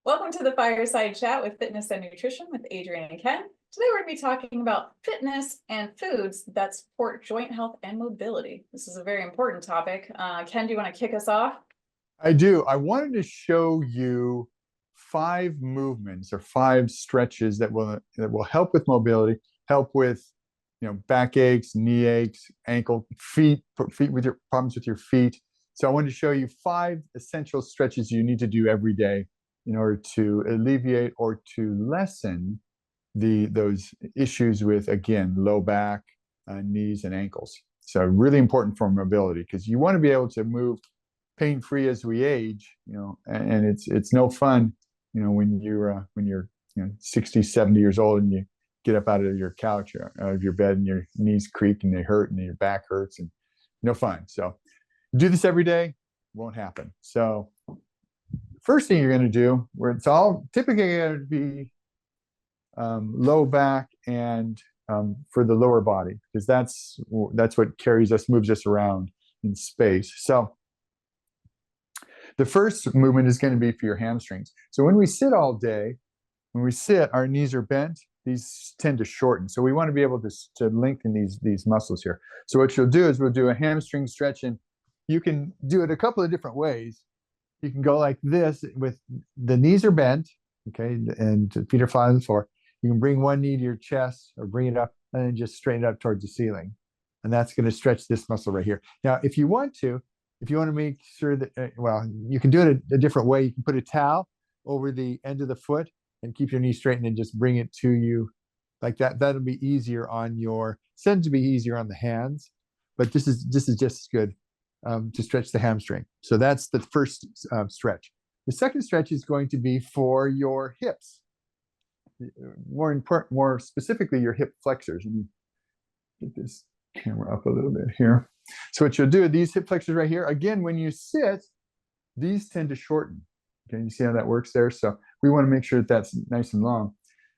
Welcome to the Fireside Chat with Fitness and Nutrition with Adrienne and Ken. Today we're going to be talking about fitness and foods that support joint health and mobility. This is a very important topic. Ken, do you want to kick us off? I do. I wanted to show you 5 movements or 5 stretches that will help with mobility, help with back aches, knee aches, ankle, feet with your problems with your feet. So I wanted to show you 5 essential stretches you need to do every day in order to alleviate or to lessen those issues with, again, low back, knees, and ankles. So really important for mobility because you want to be able to move pain-free as we age, and it's no fun, when you're 60, 70 years old and you get up out of your couch or out of your bed and your knees creak and they hurt and your back hurts and no fun. So do this every day, won't happen. So first thing you're going to do, where it's all typically going to be low back and for the lower body, because that's what carries us, moves us around in space. So the first movement is going to be for your hamstrings. So when we sit all day, our knees are bent, these tend to shorten. So we want to be able to lengthen these muscles here. So what you'll do is we'll do a hamstring stretch, and you can do it a couple of different ways. You can go like this with the knees are bent, okay, and feet are flat on the floor. You can bring one knee to your chest or bring it up and then just straighten it up towards the ceiling. And that's going to stretch this muscle right here. Now, if you want to make sure that, you can do it a different way. You can put a towel over the end of the foot and keep your knee straightened and just bring it to you like that. That'll be easier tends to be easier on the hands, but this is just as good to stretch the hamstring. So that's the first stretch. The second stretch is going to be for your hips. More specifically, your hip flexors. Let me get this camera up a little bit here. So what you'll do, these hip flexors right here, again, when you sit, these tend to shorten. Okay, you see how that works there? So we want to make sure that that's nice and long.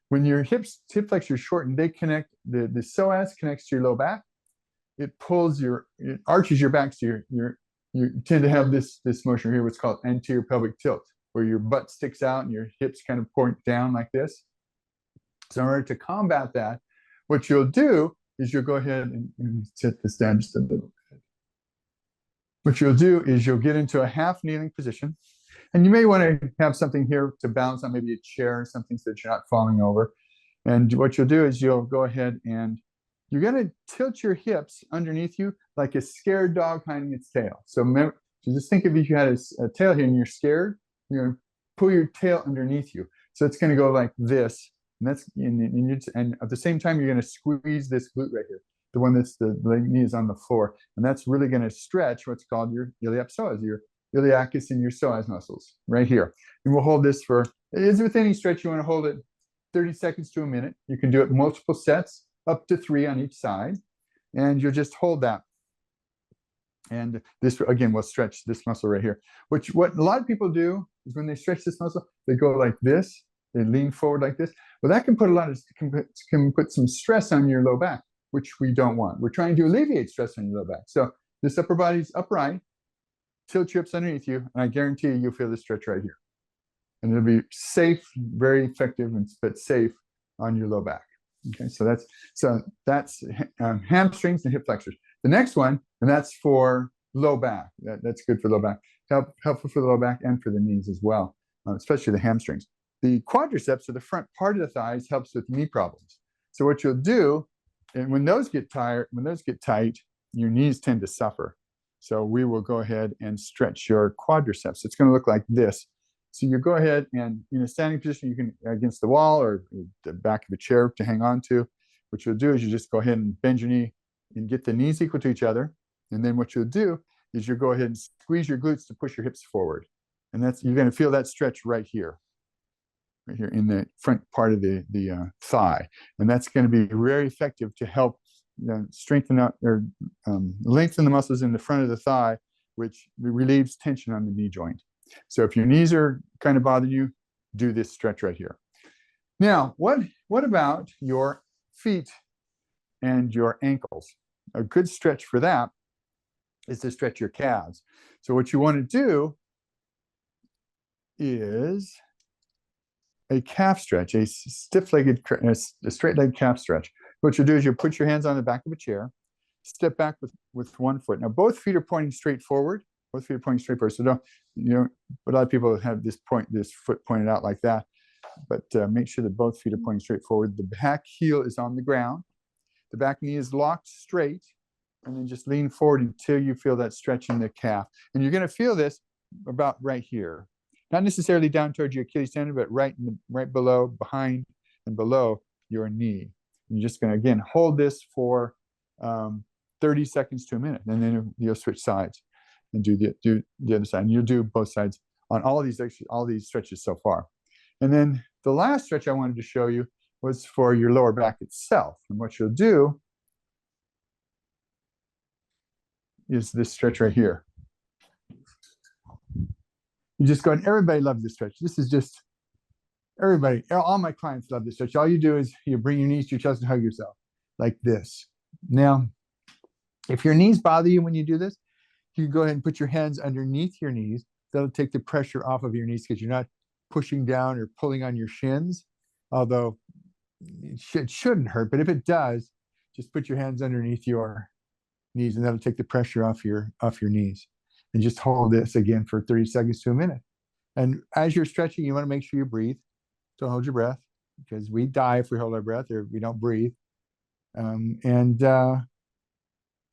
When your hip flexors shorten, they connect, the psoas connects to your low back. It arches your back, so you tend to have this motion here, what's called anterior pelvic tilt, where your butt sticks out and your hips kind of point down like this. So in order to combat that, what you'll do is you'll go ahead and set this down just a little bit. What you'll do is you'll get into a half kneeling position, and you may want to have something here to balance on, maybe a chair or something so that you're not falling over. And what you'll do is you'll go ahead and you're going to tilt your hips underneath you like a scared dog hiding its tail. So remember, just think if you had a tail here and you're scared, you're going to pull your tail underneath you. So it's going to go like this. And at the same time, you're going to squeeze this glute right here, the one that's the knee is on the floor. And that's really going to stretch what's called your iliac psoas, your iliacus and your psoas muscles right here. And we'll hold this as with any stretch, you want to hold it 30 seconds to a minute. You can do it multiple sets, up to 3 on each side. And you'll just hold that. And this, again, will stretch this muscle right here. What a lot of people do is when they stretch this muscle, they go like this. They lean forward like this. Well, that can put some stress on your low back, which we don't want. We're trying to alleviate stress on your low back. So this upper body's upright, tilt your hips underneath you, and I guarantee you'll feel the stretch right here. And it'll be safe, very effective, but safe on your low back. Okay, so that's hamstrings and hip flexors. The next one, and that's for low back. That's good for low back. Helpful for the low back and for the knees as well, especially the hamstrings. The quadriceps, or the front part of the thighs, helps with knee problems. So what you'll do, and when those get tight, your knees tend to suffer. So we will go ahead and stretch your quadriceps. It's going to look like this. So you go ahead and in a standing position, you can against the wall or the back of a chair to hang on to. What you'll do is you just go ahead and bend your knee and get the knees equal to each other. And then what you'll do is you'll go ahead and squeeze your glutes to push your hips forward. And you're going to feel that stretch right here in the front part of the thigh. And that's going to be very effective to help strengthen out or lengthen the muscles in the front of the thigh, which relieves tension on the knee joint. So if your knees are kind of bothering you, do this stretch right here. Now, what about your feet and your ankles? A good stretch for that is to stretch your calves. So what you want to do is a calf stretch, a stiff-legged, a straight-legged calf stretch. What you'll do is you'll put your hands on the back of a chair, step back with one foot. Now, both feet are pointing straight forward. Both feet are pointing straight forward. So don't, a lot of people have this foot pointed out like that. But make sure that both feet are pointing straight forward. The back heel is on the ground. The back knee is locked straight. And then just lean forward until you feel that stretch in the calf. And you're going to feel this about right here. Not necessarily down towards your Achilles tendon, but right below, behind, and below your knee. And you're just going to, again, hold this for 30 seconds to a minute. And then you'll switch sides and do the other side. And you'll do both sides on all these stretches so far. And then the last stretch I wanted to show you was for your lower back itself. And what you'll do is this stretch right here. You just go, and everybody loves this stretch. This is just, everybody, all my clients love this stretch. All you do is you bring your knees to your chest and hug yourself like this. Now, if your knees bother you when you do this, you can go ahead and put your hands underneath your knees. That'll take the pressure off of your knees because you're not pushing down or pulling on your shins, although it shouldn't hurt. But if it does, just put your hands underneath your knees, and that'll take the pressure off your knees. And just hold this again for 30 seconds to a minute. And as you're stretching, you want to make sure you breathe. Don't hold your breath, because we die if we hold our breath or we don't breathe. And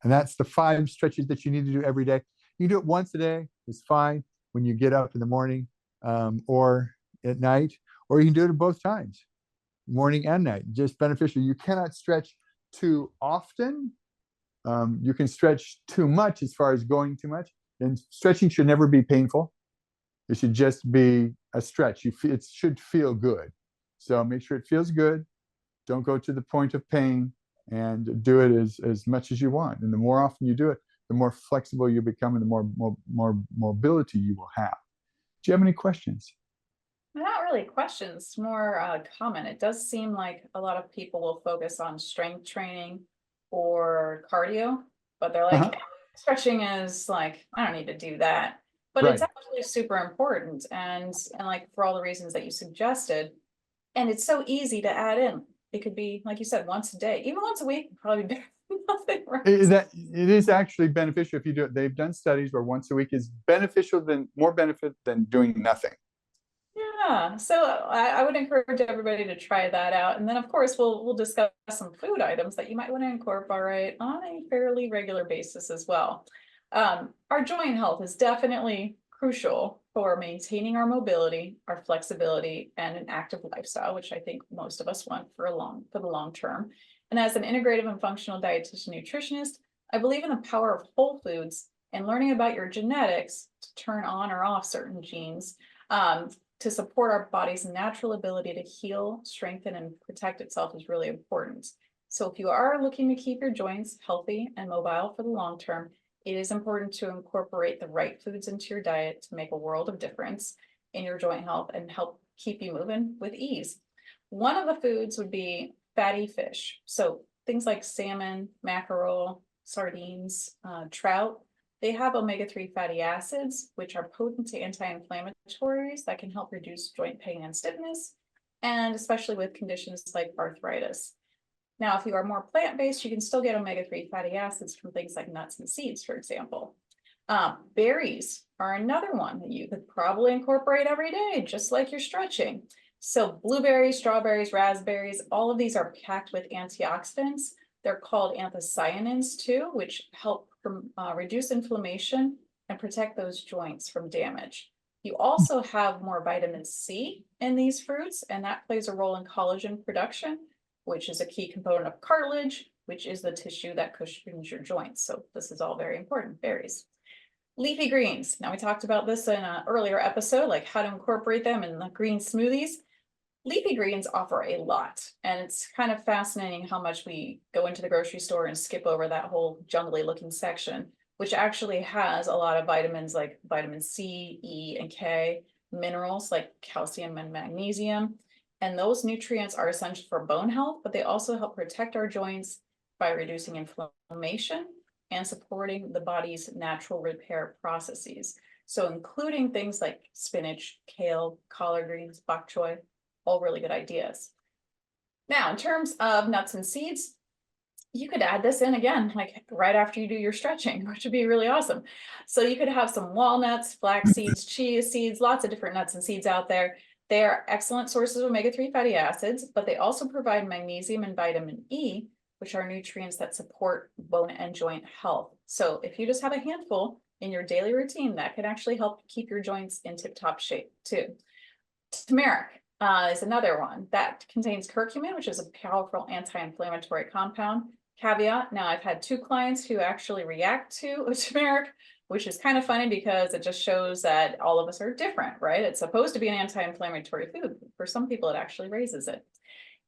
that's the 5 stretches that you need to do every day. You do it once a day, it's fine, when you get up in the morning or at night, or you can do it both times, morning and night. Just beneficial. You cannot stretch too often. You can stretch too much as far as going too much. And stretching should never be painful. It should just be a stretch. It should feel good. So make sure it feels good. Don't go to the point of pain, and do it as much as you want. And the more often you do it, the more flexible you become, and the more mobility you will have. Do you have any questions? Not really questions, more comment. It does seem like a lot of people will focus on strength training or cardio, but they're like, stretching is like, I don't need to do that. But Right. It's actually super important, and like for all the reasons that you suggested, and it's so easy to add in. It could be, like you said, once a day, even once a week, probably better than nothing. Right? It is actually beneficial if you do it. They've done studies where once a week is more benefit than doing nothing. Yeah, so I would encourage everybody to try that out. And then of course we'll discuss some food items that you might want to incorporate on a fairly regular basis as well. Our joint health is definitely crucial for maintaining our mobility, our flexibility, and an active lifestyle, which I think most of us want for the long term. And as an integrative and functional dietitian nutritionist, I believe in the power of whole foods and learning about your genetics to turn on or off certain genes. To support our body's natural ability to heal, strengthen, and protect itself is really important. So if you are looking to keep your joints healthy and mobile for the long term, it is important to incorporate the right foods into your diet to make a world of difference in your joint health and help keep you moving with ease. One of the foods would be fatty fish. So things like salmon, mackerel, sardines, trout. They have omega-3 fatty acids, which are potent anti-inflammatories that can help reduce joint pain and stiffness, and especially with conditions like arthritis. Now, if you are more plant-based, you can still get omega-3 fatty acids from things like nuts and seeds, for example. Berries are another one that you could probably incorporate every day, just like you're stretching. So blueberries, strawberries, raspberries, all of these are packed with antioxidants. They're called anthocyanins too, which help reduce inflammation and protect those joints from damage. You also have more vitamin C in these fruits, and that plays a role in collagen production, which is a key component of cartilage, which is the tissue that cushions your joints. So this is all very important, berries. Leafy greens. Now we talked about this in an earlier episode, like how to incorporate them in the green smoothies. Leafy greens offer a lot, and it's kind of fascinating how much we go into the grocery store and skip over that whole jungly looking section, which actually has a lot of vitamins like vitamin C, E, and K, minerals like calcium and magnesium. And those nutrients are essential for bone health, but they also help protect our joints by reducing inflammation and supporting the body's natural repair processes. So including things like spinach, kale, collard greens, bok choy, all really good ideas. Now, in terms of nuts and seeds, you could add this in again, like right after you do your stretching, which would be really awesome. So you could have some walnuts, flax seeds, chia seeds, lots of different nuts and seeds out there. They are excellent sources of omega-3 fatty acids, but they also provide magnesium and vitamin E, which are nutrients that support bone and joint health. So if you just have a handful in your daily routine, that can actually help keep your joints in tip-top shape too. Turmeric is another one that contains curcumin, which is a powerful anti-inflammatory compound. Caveat, now I've had 2 clients who actually react to turmeric, which is kind of funny because it just shows that all of us are different, right? It's supposed to be an anti-inflammatory food. For some people, it actually raises it.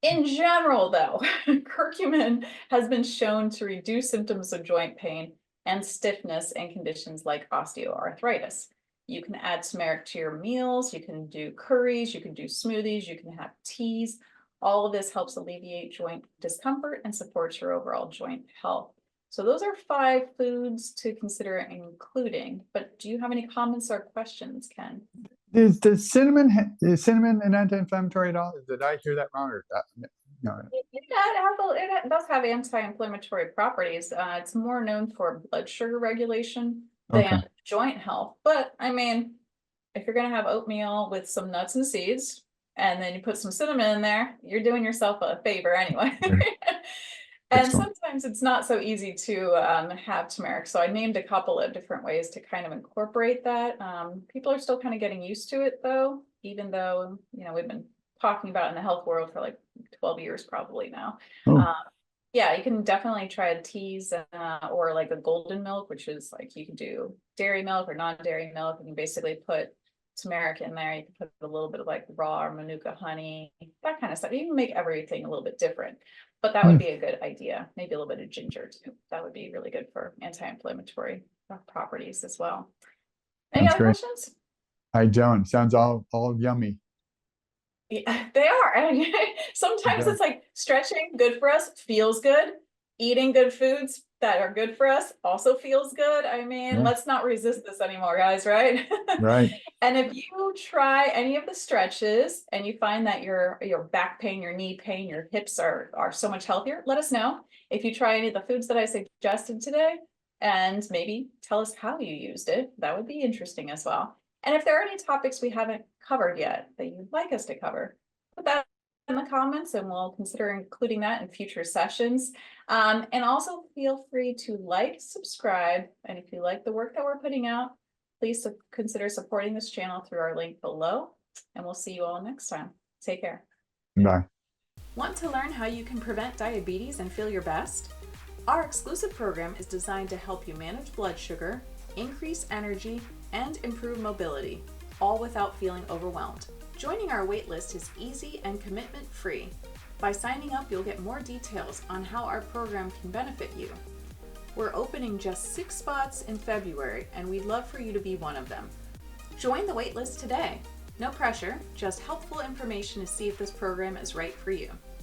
In general, though, curcumin has been shown to reduce symptoms of joint pain and stiffness in conditions like osteoarthritis. You can add turmeric to your meals, you can do curries, you can do smoothies, you can have teas. All of this helps alleviate joint discomfort and supports your overall joint health. So those are 5 foods to consider including, but do you have any comments or questions, Ken? Is cinnamon an anti-inflammatory at all? Did I hear that wrong? Or no? Yeah, it does have anti-inflammatory properties. It's more known for blood sugar regulation than joint health. But I mean, if you're gonna have oatmeal with some nuts and seeds, and then you put some cinnamon in there, you're doing yourself a favor anyway. And sometimes it's not so easy to have turmeric. So I named a couple of different ways to kind of incorporate that. People are still kind of getting used to it though, even though, you know, we've been talking about it in the health world for like 12 years probably now. Yeah, you can definitely try teas or like a golden milk, which is like you can do dairy milk or non-dairy milk. You can basically put turmeric in there. You can put a little bit of like raw or manuka honey, that kind of stuff. You can make everything a little bit different, but that would be a good idea. Maybe a little bit of ginger too. That would be really good for anti-inflammatory properties as well. Any other questions? I don't. Sounds all yummy. Yeah, they are. Sometimes it's like stretching, good for us, feels good. Eating good foods that are good for us also feels good. I mean, let's not resist this anymore, guys, right? Right. And if you try any of the stretches and you find that your back pain, your knee pain, your hips are so much healthier, let us know. If you try any of the foods that I suggested today, and maybe tell us how you used it, that would be interesting as well. And if there are any topics we haven't covered yet that you'd like us to cover, put that in the comments and we'll consider including that in future sessions. And also feel free to like, subscribe, and if you like the work that we're putting out, please consider supporting this channel through our link below, and we'll see you all next time. Take care. Bye. Want to learn how you can prevent diabetes and feel your best? Our exclusive program is designed to help you manage blood sugar, increase energy, and improve mobility, all without feeling overwhelmed. Joining our waitlist is easy and commitment-free. By signing up, you'll get more details on how our program can benefit you. We're opening just 6 spots in February, and we'd love for you to be one of them. Join the waitlist today. No pressure, just helpful information to see if this program is right for you.